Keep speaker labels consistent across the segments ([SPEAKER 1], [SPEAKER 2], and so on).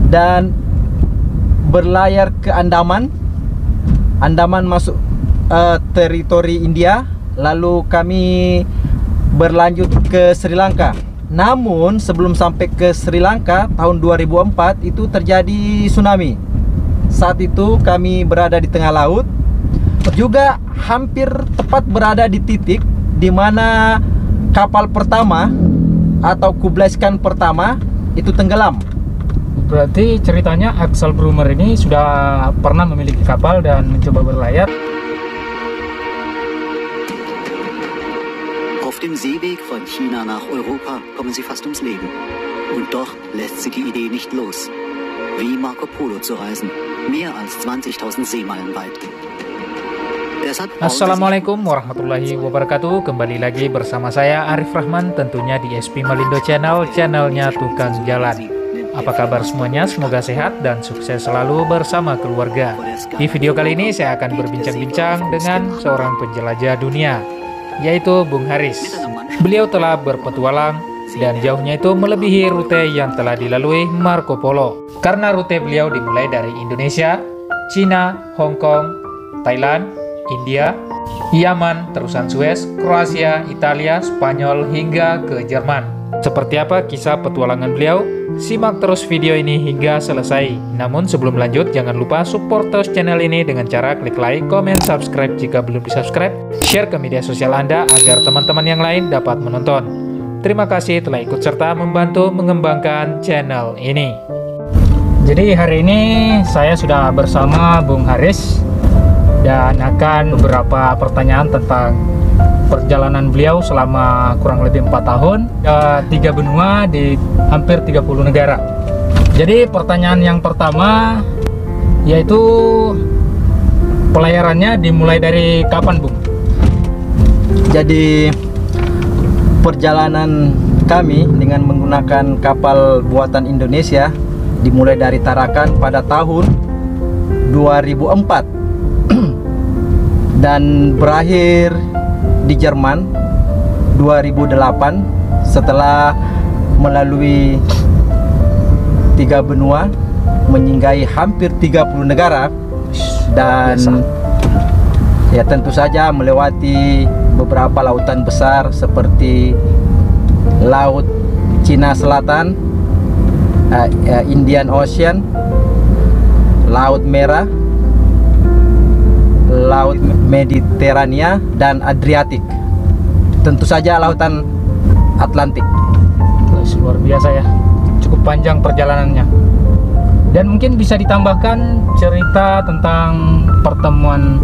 [SPEAKER 1] dan berlayar ke Andaman. Andaman masuk teritori India, lalu kami berlanjut ke Sri Lanka. Namun sebelum sampai ke Sri Lanka tahun 2004 itu terjadi tsunami. Saat itu kami berada di tengah laut, juga hampir tepat berada di titik di mana kapal pertama atau Kublai Khan pertama itu tenggelam.
[SPEAKER 2] Berarti ceritanya Axel Brummer ini sudah pernah memiliki kapal dan mencoba berlayar.
[SPEAKER 3] Auf dem Seeweg von China nach Europa kommen sie fast ums Leben. Und doch lässt sie die Idee nicht los. Wie Marco Polo zu reisen, mehr als 20.000 Seemeilen weit.
[SPEAKER 2] Assalamualaikum warahmatullahi wabarakatuh. Kembali lagi bersama saya Arif Rahman, tentunya di SP Malindo Channel, channelnya Tukang Jalan. Apa kabar semuanya? Semoga sehat dan sukses selalu bersama keluarga. Di video kali ini saya akan berbincang-bincang dengan seorang penjelajah dunia, yaitu Bung Haris. Beliau telah berpetualang dan jauhnya itu melebihi rute yang telah dilalui Marco Polo. Karena rute beliau dimulai dari Indonesia, Cina, Hong Kong, Thailand, India, Yaman, terusan Suez, Kroasia, Italia, Spanyol, hingga ke Jerman. Seperti apa kisah petualangan beliau? Simak terus video ini hingga selesai. Namun sebelum lanjut, jangan lupa support terus channel ini dengan cara klik like, komen, subscribe jika belum di-subscribe, share ke media sosial Anda agar teman-teman yang lain dapat menonton. Terima kasih telah ikut serta membantu mengembangkan channel ini. Jadi hari ini saya sudah bersama Bung Haris dan akan beberapa pertanyaan tentang perjalanan beliau selama kurang lebih 4 tahun ke 3 benua di hampir 30 negara. Jadi pertanyaan yang pertama yaitu pelayarannya dimulai dari kapan, Bung?
[SPEAKER 1] Jadi perjalanan kami dengan menggunakan kapal buatan Indonesia dimulai dari Tarakan pada tahun 2004 dan berakhir di Jerman 2008 setelah melalui 3 benua, menyinggahi hampir 30 negara dan ya tentu saja melewati beberapa lautan besar seperti Laut Cina Selatan, Indian Ocean, Laut Merah, Laut Mediterania, dan Adriatik. Tentu saja lautan Atlantik.
[SPEAKER 2] Luar biasa ya, cukup panjang perjalanannya. Dan mungkin bisa ditambahkan cerita tentang pertemuan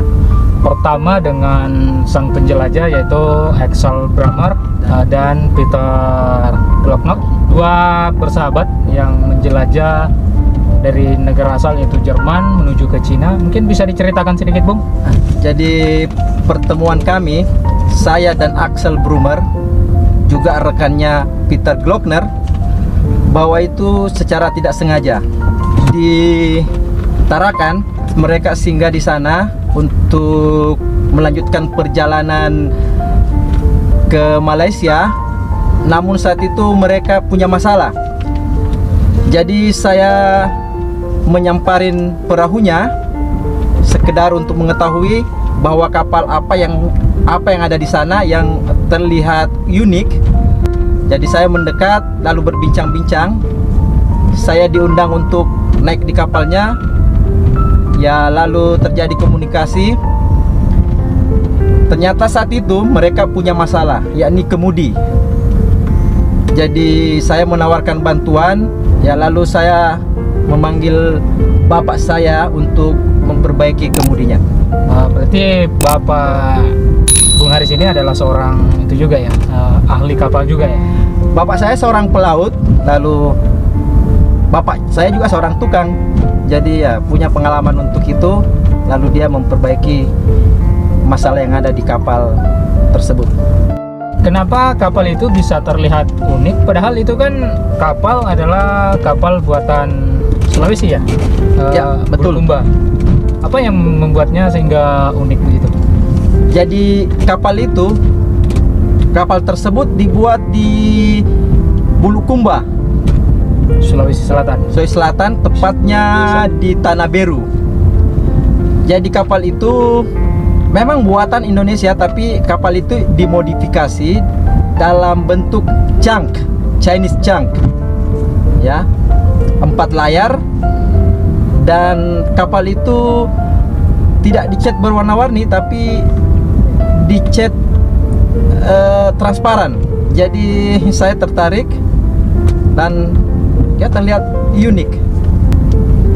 [SPEAKER 2] pertama dengan sang penjelajah yaitu Axel Brummer dan Peter Glockner, dua bersahabat yang menjelajah dari negara asal yaitu Jerman menuju ke Cina. Mungkin bisa diceritakan sedikit, Bung?
[SPEAKER 1] Jadi pertemuan kami, saya dan Axel Brummer, juga rekannya Peter Glockner, bahwa itu secara tidak sengaja. Di Tarakan, mereka singgah di sana untuk melanjutkan perjalanan ke Malaysia. Namun saat itu mereka punya masalah. Jadi saya menyamparin perahunya sekedar untuk mengetahui bahwa kapal apa yang ada di sana yang terlihat unik. Jadi saya mendekat lalu berbincang-bincang. Saya diundang untuk naik di kapalnya. Ya, lalu terjadi komunikasi. Ternyata saat itu mereka punya masalah, yakni kemudi. Jadi saya menawarkan bantuan. Ya, lalu saya memanggil bapak saya untuk memperbaiki kemudinya.
[SPEAKER 2] Berarti Bapak Bung Haris ini adalah seorang itu juga ya, ahli kapal juga ya?
[SPEAKER 1] Bapak saya seorang pelaut, lalu bapak saya juga seorang tukang. Jadi ya punya pengalaman untuk itu, lalu dia memperbaiki masalah yang ada di kapal tersebut.
[SPEAKER 2] Kenapa kapal itu bisa terlihat unik? Padahal itu kan kapal adalah kapal buatan Sulawesi ya?
[SPEAKER 1] Ya, betul.
[SPEAKER 2] Bulukumba. Apa yang membuatnya sehingga unik begitu?
[SPEAKER 1] Jadi kapal tersebut dibuat di Bulukumba.
[SPEAKER 2] Sulawesi Selatan.
[SPEAKER 1] Sulawesi Selatan, tepatnya di Tanah Beru. Jadi kapal itu memang buatan Indonesia, tapi kapal itu dimodifikasi dalam bentuk junk, Chinese junk, ya, 4 layar, dan kapal itu tidak dicat berwarna-warni, tapi dicat transparan. Jadi saya tertarik dan ya terlihat unik.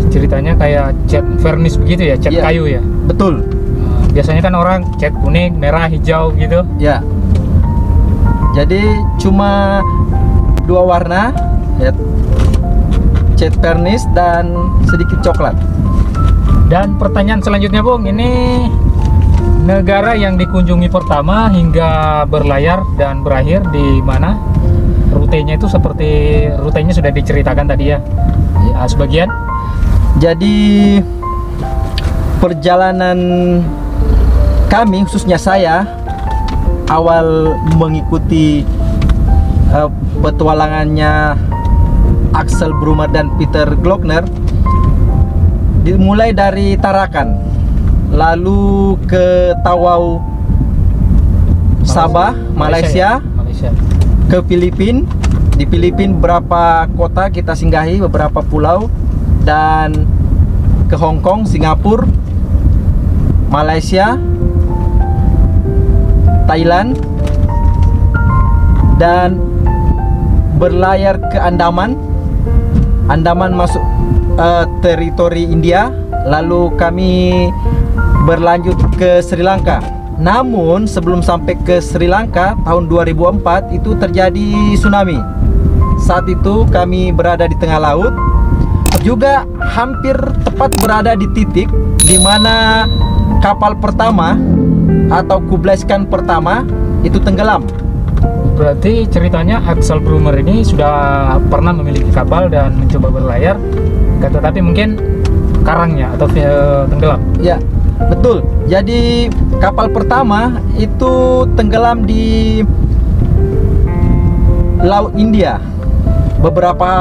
[SPEAKER 2] Ceritanya kayak cat vernis begitu ya, cat kayu ya.
[SPEAKER 1] Betul.
[SPEAKER 2] Biasanya kan orang cat kuning, merah, hijau gitu.
[SPEAKER 1] Ya. Jadi cuma 2 warna, ya, cat vernis dan sedikit coklat.
[SPEAKER 2] Dan pertanyaan selanjutnya, Bung, ini negara yang dikunjungi pertama hingga berlayar dan berakhir di mana? Rutenya itu seperti rutenya sudah diceritakan tadi ya, sebagian.
[SPEAKER 1] Jadi perjalanan kami, khususnya saya, awal mengikuti petualangannya Axel Brumer dan Peter Glockner, dimulai dari Tarakan, lalu ke Tawau, Sabah, Malaysia, ke Filipina. Di Filipina beberapa kota kita singgahi, beberapa pulau, dan ke Hong Kong, Singapura, Malaysia, Thailand, dan berlayar ke Andaman. Andaman masuk teritori India, lalu kami berlanjut ke Sri Lanka. Namun sebelum sampai ke Sri Lanka tahun 2004 itu terjadi tsunami. Saat itu kami berada di tengah laut, juga hampir tepat berada di titik di mana kapal pertama atau Kublai Khan pertama itu tenggelam.
[SPEAKER 2] Berarti ceritanya Axel Brumer ini sudah pernah memiliki kapal dan mencoba berlayar, tetapi mungkin karangnya atau tenggelam.
[SPEAKER 1] Ya, betul. Jadi kapal pertama itu tenggelam di Laut India beberapa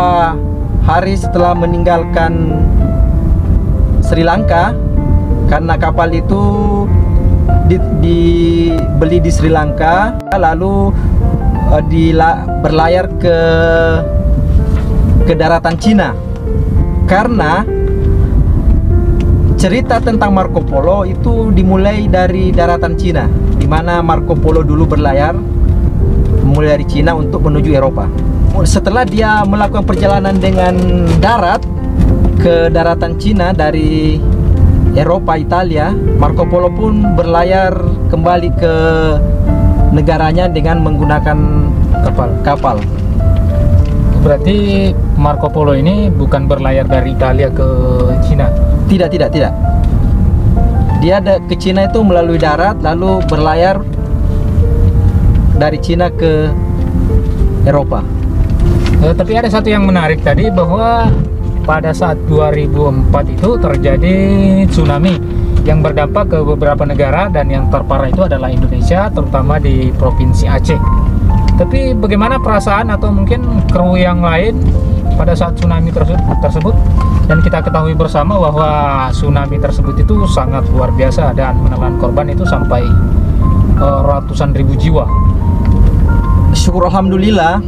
[SPEAKER 1] hari setelah meninggalkan Sri Lanka, karena kapal itu dibeli di Sri Lanka, lalu berlayar ke daratan Cina. Karena cerita tentang Marco Polo itu dimulai dari daratan Cina, di mana Marco Polo dulu berlayar mulai dari Cina untuk menuju Eropa. Setelah dia melakukan perjalanan dengan darat ke daratan Cina dari Eropa, Italia, Marco Polo pun berlayar kembali ke negaranya dengan menggunakan kapal.
[SPEAKER 2] Berarti Marco Polo ini bukan berlayar dari Italia ke Cina?
[SPEAKER 1] Tidak. Dia ke Cina itu melalui darat, lalu berlayar dari Cina ke Eropa.
[SPEAKER 2] Tapi ada satu yang menarik tadi, bahwa pada saat 2004 itu terjadi tsunami yang berdampak ke beberapa negara, dan yang terparah itu adalah Indonesia, terutama di Provinsi Aceh. Tapi bagaimana perasaan atau mungkin kru yang lain pada saat tsunami tersebut? Dan kita ketahui bersama bahwa tsunami tersebut itu sangat luar biasa dan menelan korban itu sampai ratusan ribu jiwa.
[SPEAKER 1] Syukur alhamdulillah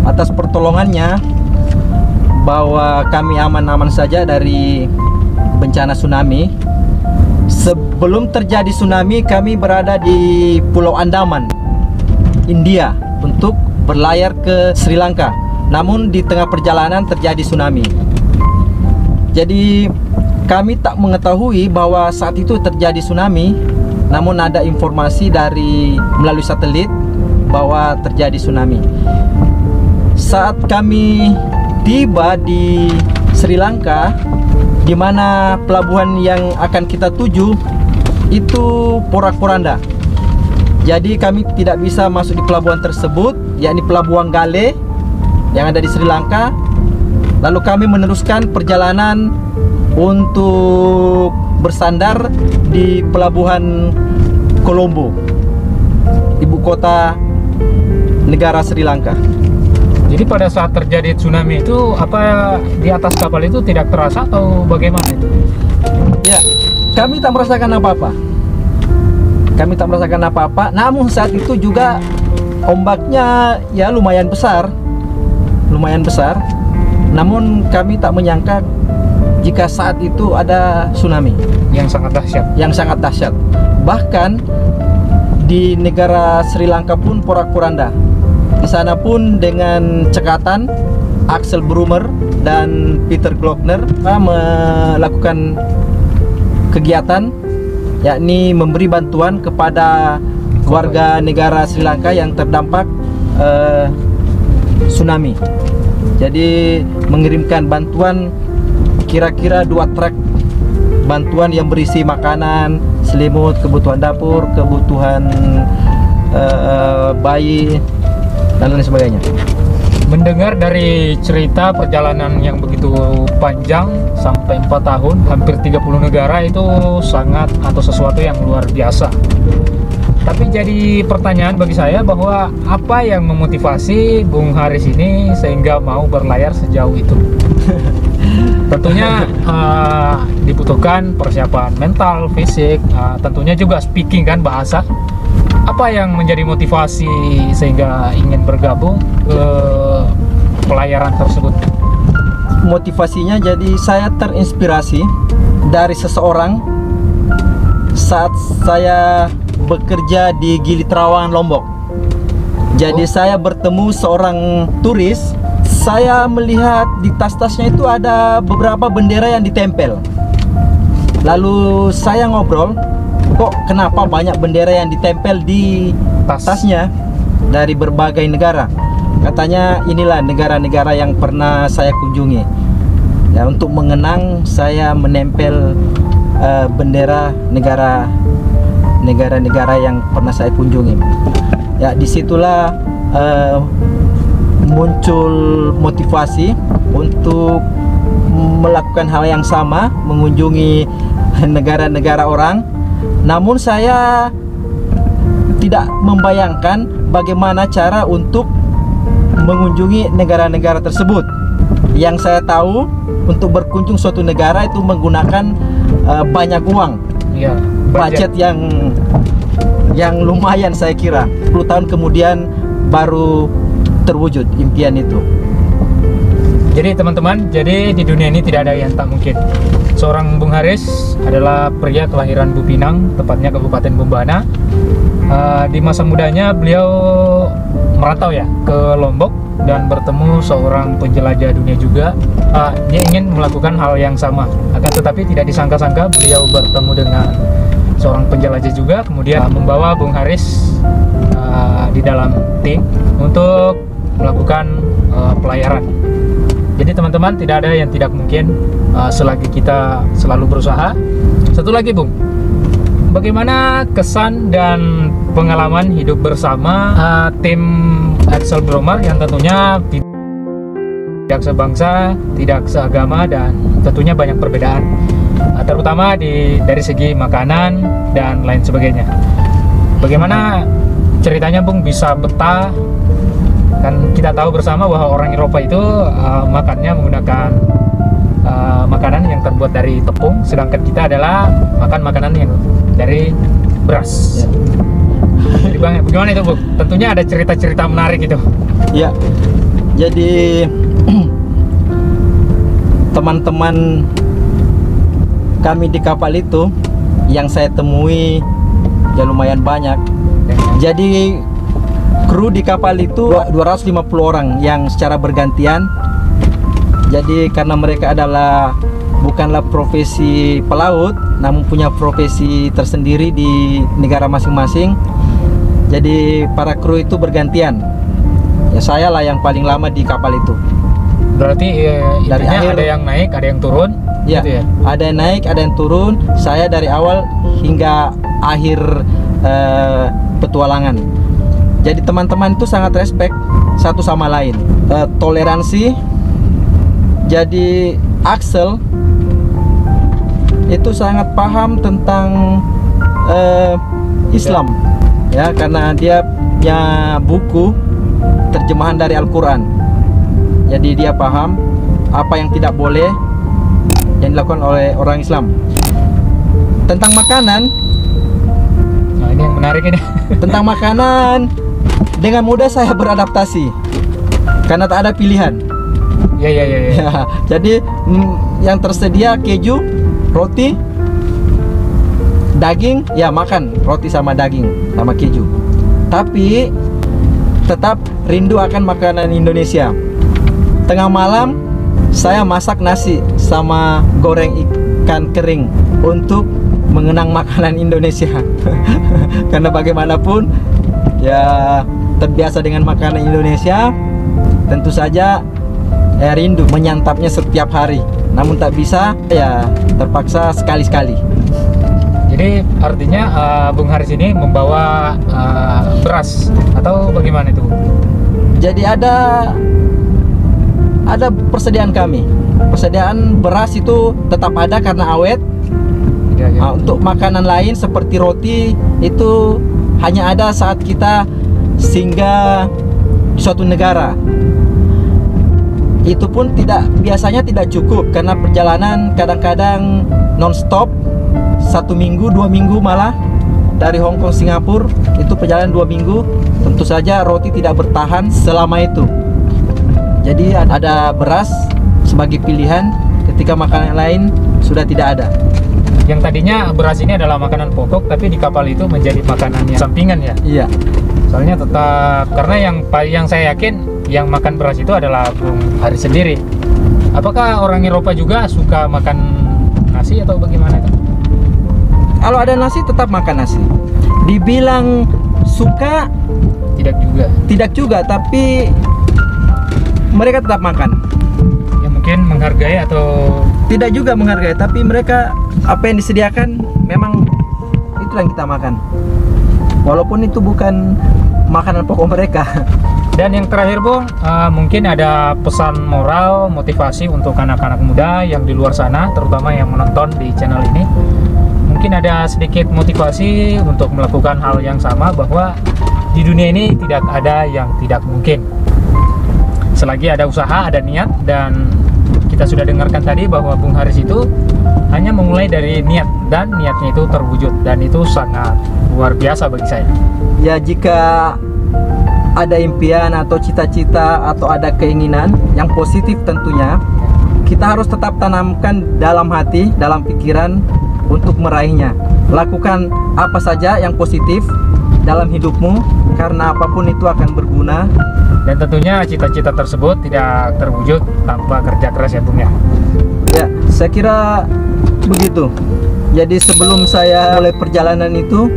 [SPEAKER 1] atas pertolongannya, bahwa kami aman-aman saja dari bencana tsunami. Sebelum terjadi tsunami, kami berada di Pulau Andaman, India, untuk berlayar ke Sri Lanka. Namun di tengah perjalanan terjadi tsunami. Jadi kami tak mengetahui bahwa saat itu terjadi tsunami, namun ada informasi melalui satelit bahwa terjadi tsunami. Saat kami tiba di Sri Lanka, di mana pelabuhan yang akan kita tuju itu porak-poranda. Jadi kami tidak bisa masuk di pelabuhan tersebut, yakni Pelabuhan Galle yang ada di Sri Lanka. Lalu kami meneruskan perjalanan untuk bersandar di Pelabuhan Colombo, ibu kota negara Sri Lanka.
[SPEAKER 2] Jadi pada saat terjadi tsunami itu apa di atas kapal itu tidak terasa atau bagaimana itu?
[SPEAKER 1] Ya, kami tak merasakan apa-apa. Kami tak merasakan apa-apa. Namun saat itu juga ombaknya ya lumayan besar. Lumayan besar. Namun kami tak menyangka jika saat itu ada tsunami
[SPEAKER 2] Yang sangat dahsyat.
[SPEAKER 1] yang sangat dahsyat. Bahkan di negara Sri Lanka pun porak-poranda. Di sana pun dengan cekatan Axel Brummer dan Peter Glockner melakukan kegiatan, yakni memberi bantuan kepada warga negara Sri Lanka yang terdampak tsunami. Jadi mengirimkan bantuan kira-kira 2 truk bantuan yang berisi makanan, selimut, kebutuhan dapur, kebutuhan bayi dan lain sebagainya.
[SPEAKER 2] Mendengar dari cerita perjalanan yang begitu panjang sampai 4 tahun, hampir 30 negara itu sangat atau sesuatu yang luar biasa. Tapi jadi pertanyaan bagi saya bahwa apa yang memotivasi Bung Haris ini sehingga mau berlayar sejauh itu? Tentunya dibutuhkan persiapan mental, fisik, tentunya juga speaking kan, bahasa. Apa yang menjadi motivasi sehingga ingin bergabung ke pelayaran tersebut?
[SPEAKER 1] Motivasinya jadi saya terinspirasi dari seseorang saat saya bekerja di Gili Trawangan, Lombok. Jadi saya bertemu seorang turis. Saya melihat di tas-tasnya itu ada beberapa bendera yang ditempel. Lalu saya ngobrol, kok kenapa banyak bendera yang ditempel di tasnya dari berbagai negara. Katanya inilah negara-negara yang pernah saya kunjungi. Ya, untuk mengenang saya menempel bendera negara-negara yang pernah saya kunjungi. Ya, disitulah muncul motivasi untuk melakukan hal yang sama, mengunjungi negara-negara orang. Namun saya tidak membayangkan bagaimana cara untuk mengunjungi negara-negara tersebut. Yang saya tahu, untuk berkunjung suatu negara itu menggunakan banyak uang.
[SPEAKER 2] Iya,
[SPEAKER 1] Budget yang lumayan saya kira. 10 tahun kemudian baru terwujud impian itu.
[SPEAKER 2] Jadi teman-teman, jadi di dunia ini tidak ada yang tak mungkin. Seorang Bung Haris adalah pria kelahiran Bupinang, tepatnya Kabupaten Bombana. Di masa mudanya beliau merantau ya ke Lombok dan bertemu seorang penjelajah dunia juga. Dia ingin melakukan hal yang sama, akan tetapi tidak disangka-sangka beliau bertemu dengan seorang penjelajah juga, kemudian membawa Bung Haris di dalam tim untuk melakukan pelayaran. Jadi teman-teman, tidak ada yang tidak mungkin selagi kita selalu berusaha. Satu lagi Bung, bagaimana kesan dan pengalaman hidup bersama tim Axel Brummer yang tentunya tidak sebangsa, tidak seagama, dan tentunya banyak perbedaan, terutama dari segi makanan dan lain sebagainya. Bagaimana ceritanya Bung bisa betah? Kan kita tahu bersama bahwa orang Eropa itu makannya menggunakan makanan yang terbuat dari tepung, sedangkan kita adalah makan makanan yang dari beras. Jadi Bang, bagaimana itu Bu? Tentunya ada cerita-cerita menarik itu.
[SPEAKER 1] Ya, jadi teman-teman kami di kapal itu yang saya temui ya lumayan banyak. Jadi kru di kapal itu 250 orang yang secara bergantian. Jadi karena mereka adalah bukanlah profesi pelaut, namun punya profesi tersendiri di negara masing-masing. Jadi para kru itu bergantian. Ya saya lah yang paling lama di kapal itu.
[SPEAKER 2] Berarti
[SPEAKER 1] dari akhir
[SPEAKER 2] ada yang naik, ada yang turun.
[SPEAKER 1] Ya,
[SPEAKER 2] gitu ya?
[SPEAKER 1] ada yang naik, ada yang turun. Saya dari awal hingga akhir petualangan. Jadi teman-teman itu sangat respect satu sama lain, toleransi. Jadi Axel itu sangat paham tentang Islam, ya karena dia punya buku terjemahan dari Al-Quran. Jadi dia paham apa yang tidak boleh yang dilakukan oleh orang Islam. Tentang makanan,
[SPEAKER 2] Nah, ini yang menarik ini.
[SPEAKER 1] tentang makanan dengan mudah saya beradaptasi karena tak ada pilihan.
[SPEAKER 2] Iya.
[SPEAKER 1] Ya, jadi yang tersedia keju, roti, daging, ya makan roti sama daging sama keju. Tapi tetap rindu akan makanan Indonesia. Tengah malam saya masak nasi sama goreng ikan kering untuk mengenang makanan Indonesia. Karena bagaimanapun ya terbiasa dengan makanan Indonesia, tentu saja rindu menyantapnya setiap hari. Namun tak bisa, ya terpaksa sekali-sekali.
[SPEAKER 2] Jadi artinya Bung Haris ini membawa beras atau bagaimana itu?
[SPEAKER 1] Jadi ada persediaan kami. Persediaan beras itu tetap ada karena awet.
[SPEAKER 2] Ya.
[SPEAKER 1] Untuk makanan lain seperti roti itu hanya ada saat kita singgah di suatu negara. Itu pun biasanya tidak cukup karena perjalanan kadang-kadang non-stop, 1 minggu, 2 minggu malah dari Hong Kong Singapura itu perjalanan 2 minggu. Tentu saja roti tidak bertahan selama itu. Jadi ada beras sebagai pilihan ketika makanan lain sudah tidak ada.
[SPEAKER 2] Yang tadinya beras ini adalah makanan pokok, tapi di kapal itu menjadi makanan yang sampingan ya.
[SPEAKER 1] Iya.
[SPEAKER 2] Soalnya tetap karena yang saya yakin yang makan beras itu adalah Bung Haris sendiri. Apakah orang Eropa juga suka makan nasi atau bagaimana itu?
[SPEAKER 1] Kalau ada nasi tetap makan nasi. Dibilang suka
[SPEAKER 2] Tidak juga.
[SPEAKER 1] tapi mereka tetap makan.
[SPEAKER 2] Ya mungkin menghargai atau
[SPEAKER 1] Tidak juga menghargai, tapi mereka apa yang disediakan memang itu yang kita makan. Walaupun itu bukan makanan pokok mereka.
[SPEAKER 2] Dan yang terakhir Bung, mungkin ada pesan moral, motivasi untuk anak-anak muda yang di luar sana, terutama yang menonton di channel ini. Mungkin ada sedikit motivasi untuk melakukan hal yang sama, bahwa di dunia ini tidak ada yang tidak mungkin. Selagi ada usaha, ada niat, dan kita sudah dengarkan tadi bahwa Bung Haris itu hanya memulai dari niat, dan niatnya itu terwujud, dan itu sangat luar biasa bagi saya.
[SPEAKER 1] Ya, jika ada impian atau cita-cita atau ada keinginan yang positif tentunya, kita harus tetap tanamkan dalam hati, dalam pikiran untuk meraihnya. Lakukan apa saja yang positif dalam hidupmu, karena apapun itu akan berguna.
[SPEAKER 2] Dan tentunya cita-cita tersebut tidak terwujud tanpa kerja keras ya Bung ya.
[SPEAKER 1] Ya, saya kira begitu. Jadi sebelum saya mulai perjalanan itu,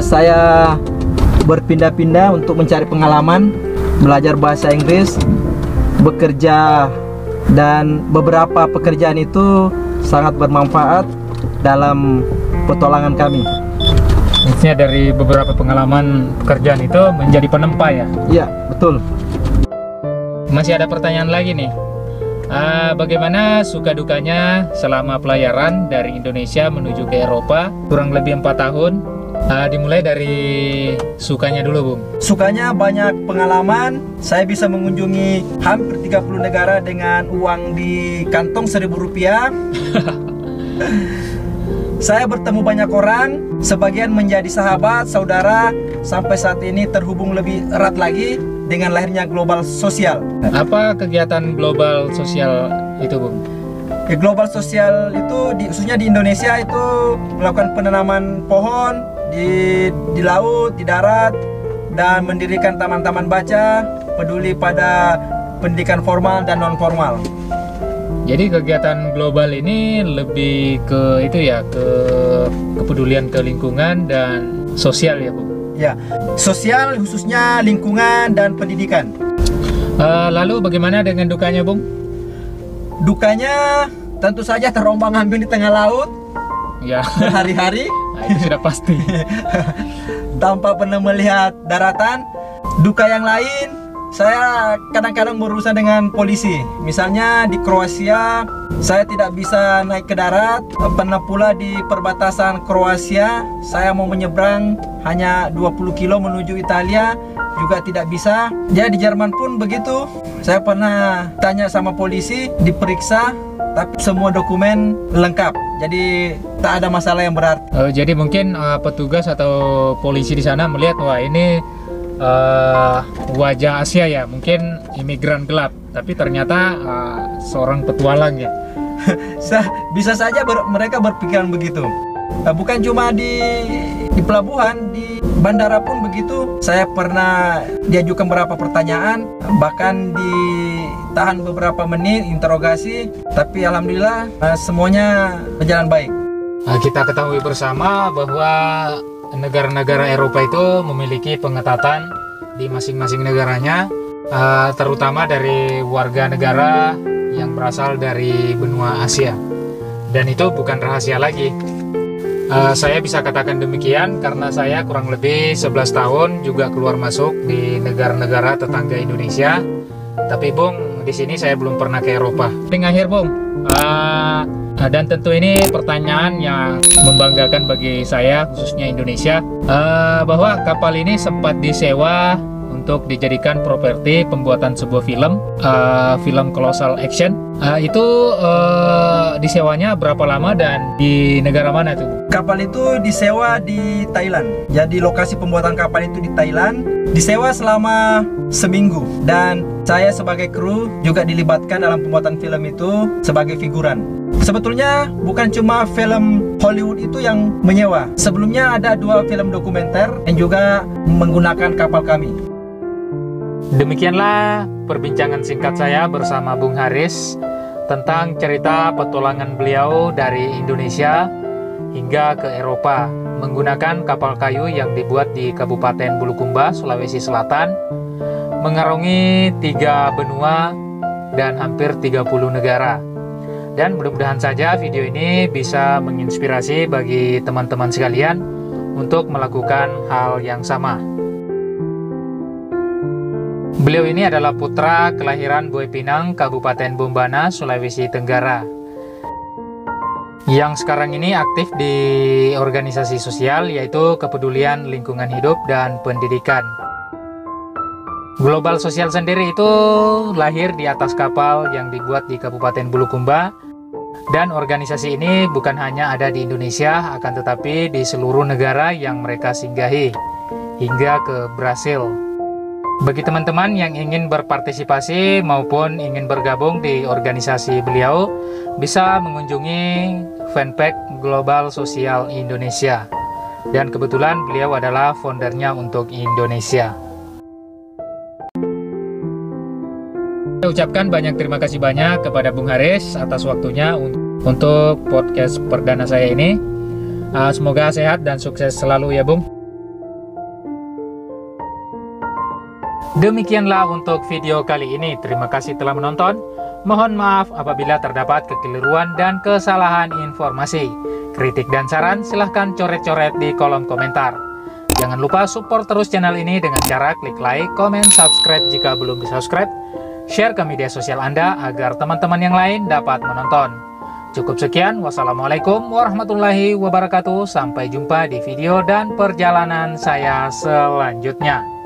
[SPEAKER 1] saya berpindah-pindah untuk mencari pengalaman, belajar bahasa Inggris, bekerja, dan beberapa pekerjaan itu sangat bermanfaat dalam petualangan kami.
[SPEAKER 2] Maksudnya dari beberapa pengalaman pekerjaan itu menjadi penempa ya?
[SPEAKER 1] Iya, betul.
[SPEAKER 2] Masih ada pertanyaan lagi nih. Bagaimana suka dukanya selama pelayaran dari Indonesia menuju ke Eropa kurang lebih 4 tahun? Dimulai dari sukanya dulu Bung.
[SPEAKER 1] Sukanya banyak pengalaman. Saya bisa mengunjungi hampir 30 negara dengan uang di kantong Rp1.000. Saya bertemu banyak orang, sebagian menjadi sahabat, saudara, sampai saat ini terhubung lebih erat lagi dengan lahirnya global sosial.
[SPEAKER 2] Apa kegiatan global sosial itu Bung?
[SPEAKER 1] Global sosial itu khususnya di Indonesia itu melakukan penanaman pohon di laut, di darat, dan mendirikan taman-taman baca, peduli pada pendidikan formal dan non formal.
[SPEAKER 2] Jadi kegiatan global ini lebih ke itu ya, ke kepedulian ke lingkungan dan sosial ya Bung?
[SPEAKER 1] Ya, sosial khususnya lingkungan dan pendidikan.
[SPEAKER 2] Lalu bagaimana dengan dukanya Bung?
[SPEAKER 1] Dukanya tentu saja terombang-ambing di tengah laut.
[SPEAKER 2] Ya,
[SPEAKER 1] Hari-hari
[SPEAKER 2] nah, itu sudah pasti.
[SPEAKER 1] tanpa pernah melihat daratan. Duka yang lain, saya kadang-kadang berurusan dengan polisi. Misalnya di Kroasia, saya tidak bisa naik ke darat. Pernah pula di perbatasan Kroasia, saya mau menyeberang hanya 20 kilo menuju Italia. juga tidak bisa. Ya di Jerman pun begitu. Saya pernah tanya sama polisi, diperiksa, tapi semua dokumen lengkap. Jadi tak ada masalah yang berarti.
[SPEAKER 2] Jadi mungkin petugas atau polisi di sana melihat, wah ini wajah Asia ya, mungkin imigran gelap, tapi ternyata seorang petualang ya.
[SPEAKER 1] Bisa saja mereka berpikiran begitu. Bukan cuma di pelabuhan, di bandara pun begitu. Saya pernah diajukan beberapa pertanyaan, bahkan ditahan beberapa menit interogasi, tapi alhamdulillah semuanya berjalan baik.
[SPEAKER 2] Kita ketahui bersama bahwa negara-negara Eropa itu memiliki pengetatan di masing-masing negaranya, terutama dari warga negara yang berasal dari benua Asia. Dan itu bukan rahasia lagi. Saya bisa katakan demikian karena saya kurang lebih 11 tahun juga keluar masuk di negara-negara tetangga Indonesia. Tapi Bung, di sini saya belum pernah ke Eropa. Paling akhir Bung, dan tentu ini pertanyaan yang membanggakan bagi saya, khususnya Indonesia, bahwa kapal ini sempat disewa untuk dijadikan properti pembuatan sebuah film Colossal Action. Itu disewanya berapa lama dan di negara mana tuh?
[SPEAKER 1] Kapal itu disewa di Thailand. Jadi lokasi pembuatan kapal itu di Thailand. Disewa selama seminggu. Dan saya sebagai kru juga dilibatkan dalam pembuatan film itu sebagai figuran. Sebetulnya bukan cuma film Hollywood itu yang menyewa. Sebelumnya ada 2 film dokumenter yang juga menggunakan kapal kami.
[SPEAKER 2] Demikianlah perbincangan singkat saya bersama Bung Haris tentang cerita petualangan beliau dari Indonesia hingga ke Eropa menggunakan kapal kayu yang dibuat di Kabupaten Bulukumba, Sulawesi Selatan, mengarungi 3 benua dan hampir 30 negara. Dan mudah-mudahan saja video ini bisa menginspirasi bagi teman-teman sekalian untuk melakukan hal yang sama. Beliau ini adalah putra kelahiran Boy Pinang, Kabupaten Bombana, Sulawesi Tenggara, yang sekarang ini aktif di organisasi sosial yaitu Kepedulian Lingkungan Hidup dan Pendidikan. Global Sosial sendiri itu lahir di atas kapal yang dibuat di Kabupaten Bulukumba, dan organisasi ini bukan hanya ada di Indonesia, akan tetapi di seluruh negara yang mereka singgahi hingga ke Brasil. Bagi teman-teman yang ingin berpartisipasi maupun ingin bergabung di organisasi beliau, bisa mengunjungi fanpage Global Sosial Indonesia. Dan kebetulan beliau adalah foundernya untuk Indonesia. Saya ucapkan terima kasih banyak kepada Bung Haris atas waktunya untuk podcast perdana saya ini. Semoga sehat dan sukses selalu ya Bung. Demikianlah untuk video kali ini. Terima kasih telah menonton. Mohon maaf apabila terdapat kekeliruan dan kesalahan informasi. Kritik dan saran silahkan coret-coret di kolom komentar. Jangan lupa support terus channel ini dengan cara klik like, komen, subscribe jika belum di-subscribe. Share ke media sosial Anda agar teman-teman yang lain dapat menonton. Cukup sekian. Wassalamualaikum warahmatullahi wabarakatuh. Sampai jumpa di video dan perjalanan saya selanjutnya.